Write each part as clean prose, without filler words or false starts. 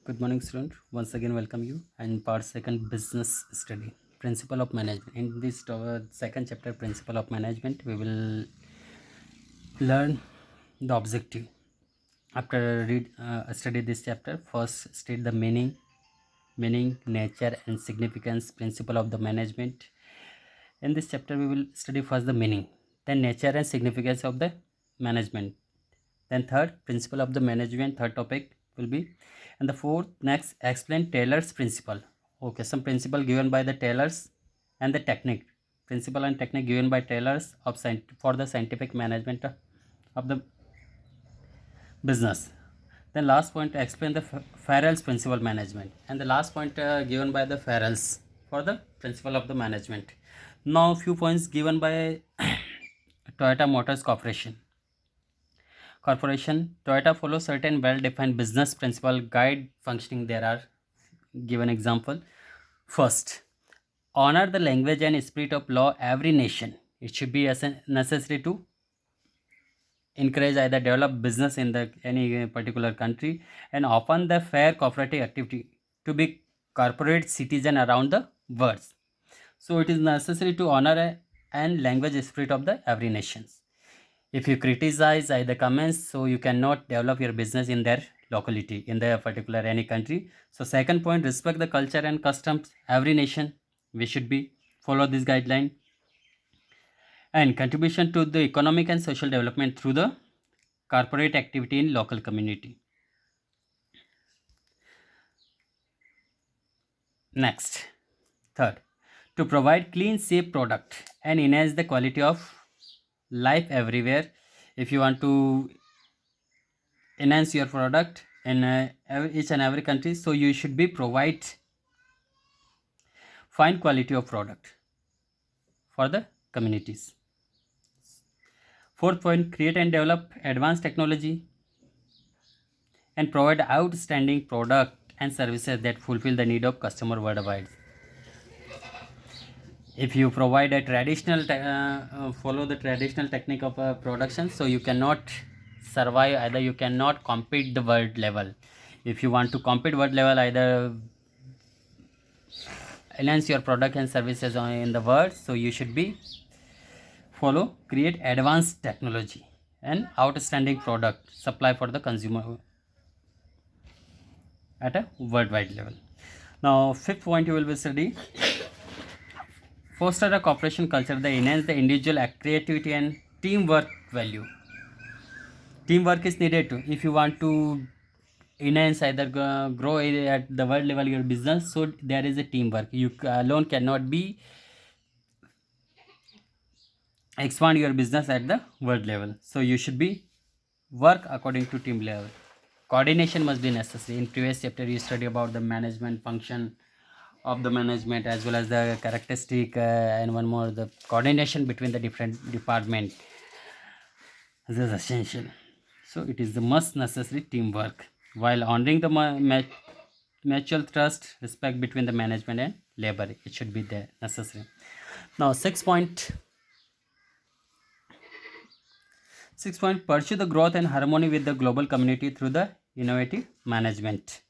Good morning, student. Once again, welcome you and part second business study principle of management. In this second chapter, principle of management, we will learn the objective. After study this chapter, first state the meaning, nature, and significance principle of the management. In this chapter, we will study first the meaning, then nature and significance of the management. Then third, principle of the management, third topic will be. And the fourth, next, explain Taylor's principle. Okay, some principle given by the Taylor's and the technique. Principle and technique given by Taylor's for the scientific management of the business. Then last point, explain the Farrell's principle management. And the last point given by the Farrell's for the principle of the management. Now, few points given by Toyota Motors Corporation. Toyota follows certain well-defined business principle guide functioning. There are given example. First, honor the language and spirit of law every nation. It should be necessary to encourage either develop business in the any particular country and often the fair cooperative activity to be corporate citizen around the world. So it is necessary to honor and language spirit of the every nations. If you criticize either comments, so you cannot develop your business in their locality in their particular any country. So second point, respect the culture and customs every nation. We should be follow this guideline. And contribution to the economic and social development through the corporate activity in local community. Next, third, to provide clean safe product and enhance the quality of life everywhere. If you want to enhance your product in each and every country, so you should be provide fine quality of product for the communities. Fourth point, create and develop advanced technology and provide outstanding product and services that fulfill the need of customer worldwide. If you provide a follow the traditional technique of production, so you cannot survive, either you cannot compete the world level. If you want to compete world level, either enhance your product and services in the world, so you should be follow create advanced technology and outstanding product supply for the consumer at a worldwide level. Now fifth point, you will be study foster a cooperation culture that enhance the individual creativity and teamwork value. Teamwork is needed to if you want to enhance either grow at the world level your business, so there is a teamwork. You alone cannot be expand your business at the world level, so you should be work according to team level. Coordination must be necessary. In previous chapter you study about the management function of the management as well as the characteristic and one more, the coordination between the different department. This is essential. So it is the must necessary teamwork while honoring the mutual trust, respect between the management and labor. It should be there necessary. Now 6 point pursue the growth and harmony with the global community through the innovative management.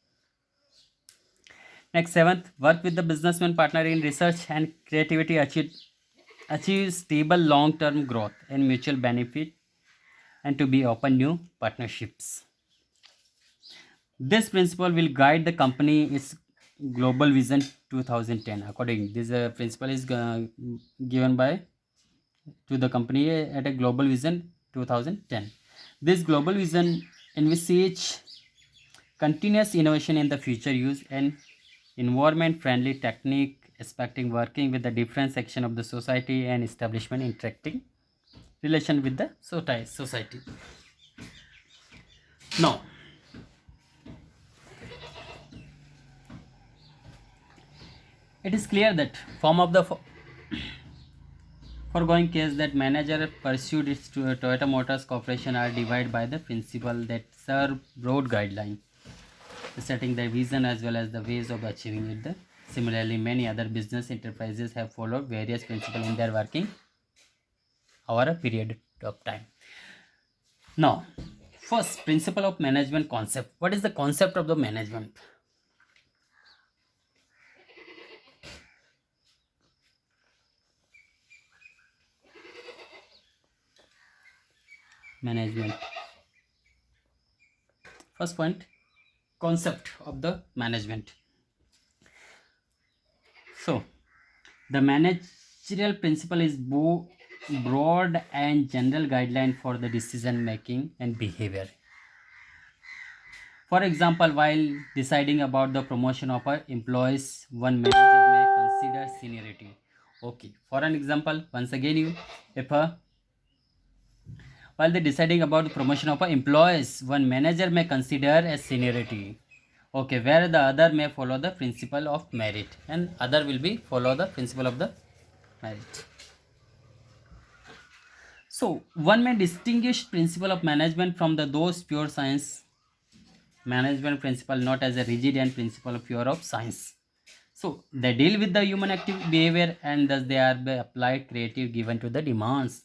Next, seventh, work with the businessman partner in research and creativity achieve stable long-term growth and mutual benefit and to be open new partnerships. This principle will guide the company its global vision 2010. According this principle is given by to the company at a global vision 2010. This global vision envisage continuous innovation in the future use and environment friendly technique expecting working with the different section of the society and establishment interacting relation with the society. Now it is clear that form of the foregoing case that manager pursued its Toyota Motors Corporation are divided by the principle that serve broad guideline setting the vision as well as the ways of achieving it. Similarly, many other business enterprises have followed various principles in their working over a period of time. Now, first principle of management concept. What is the concept of the management? management. First point, concept of the management. So the managerial principle is broad and general guideline for the decision making and behavior. For example, while deciding about the promotion of our employees, one manager may consider seniority. Okay, for an example, once again, if while they deciding about the promotion of our employees, one manager may consider as seniority. Okay, where the other may follow the principle of merit, and other will be follow the principle of the merit. So one may distinguish principle of management from the those pure science management principle, not as a rigid and principle of pure of science. So they deal with the human active behavior, and thus they are be applied creative given to the demands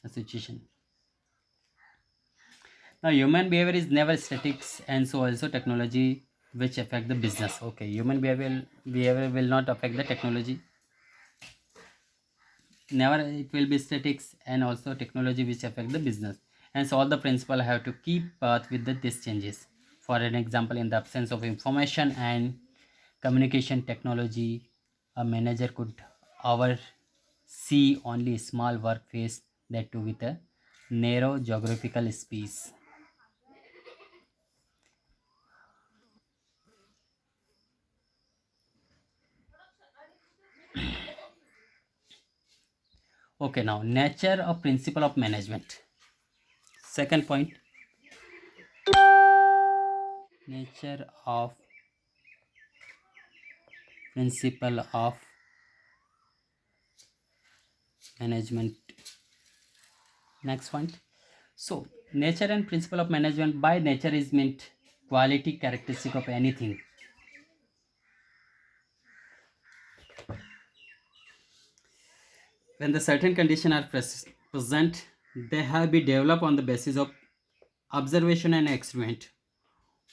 a situation. Now human behavior is never static, and so also technology which affect the business. Okay, human behavior will not affect the technology. Never it will be statics, and also technology which affect the business. Hence all the principle have to keep path with these changes. For an example, in the absence of information and communication technology, a manager could oversee only small work phase, that too with a narrow geographical space. Okay, now nature of principle of management. Second point, nature of principle of management. Next point. So nature and principle of management. By nature is meant quality characteristic of anything. When the certain conditions are present, they have been developed on the basis of observation and experiment.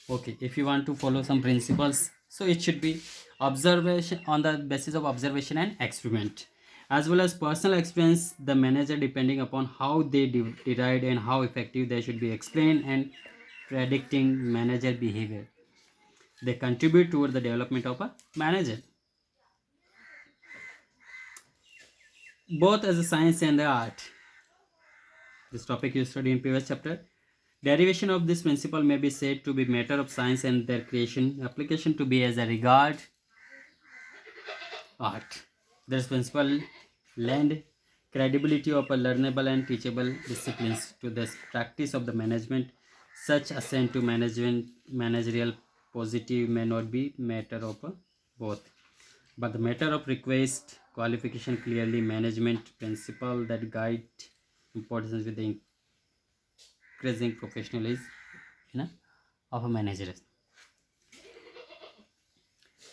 Okay, if you want to follow some principles, so it should be observation on the basis of observation and experiment, as well as personal experience. The manager, depending upon how they derived and how effective they should be explained and predicting manager behavior, they contribute toward the development of a manager, both as a science and the art. This topic you studied in previous chapter. Derivation of this principle may be said to be matter of science, and their creation application to be as a regard art. This principle lend credibility of a learnable and teachable disciplines to the practice of the management. Such assent to management managerial positive may not be matter of both, but the matter of request qualification clearly management principle that guide importance with the increasing professionalism, of a manager.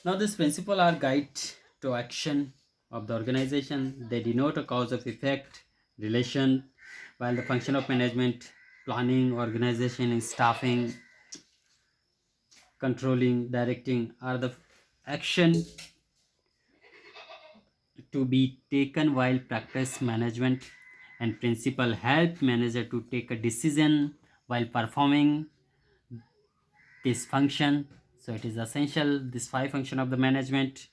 Now, this principle are guide to action of the organization. They denote a cause of effect relation, while the function of management, planning, organization, and staffing, controlling, directing are the action to be taken while practice management, and principle help manager to take a decision while performing this function. So it is essential this five function of the management,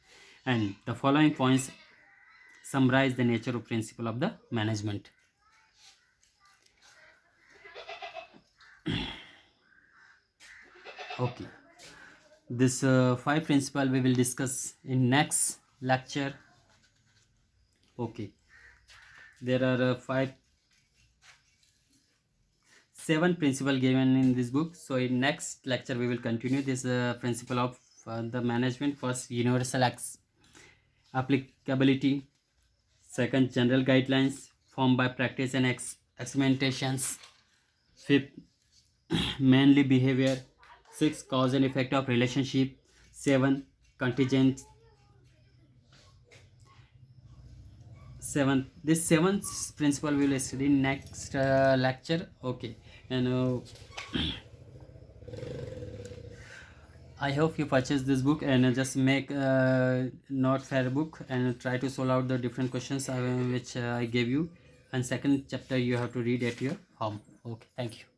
and the following points summarize the nature of principle of the management. Okay, this five principle we will discuss in next lecture. Okay, there are seven principle given in this book. So in next lecture we will continue this principle of the management. First, universal applicability. Second, general guidelines formed by practice and experimentations. Fifth, manly behavior. Six, cause and effect of relationship. Seven, contingent. Seventh, this seventh principle we will study in next lecture. Okay, and I hope you purchase this book and just make not fair book and try to solve out the different questions which I gave you. And second chapter you have to read at your home. Okay, thank you.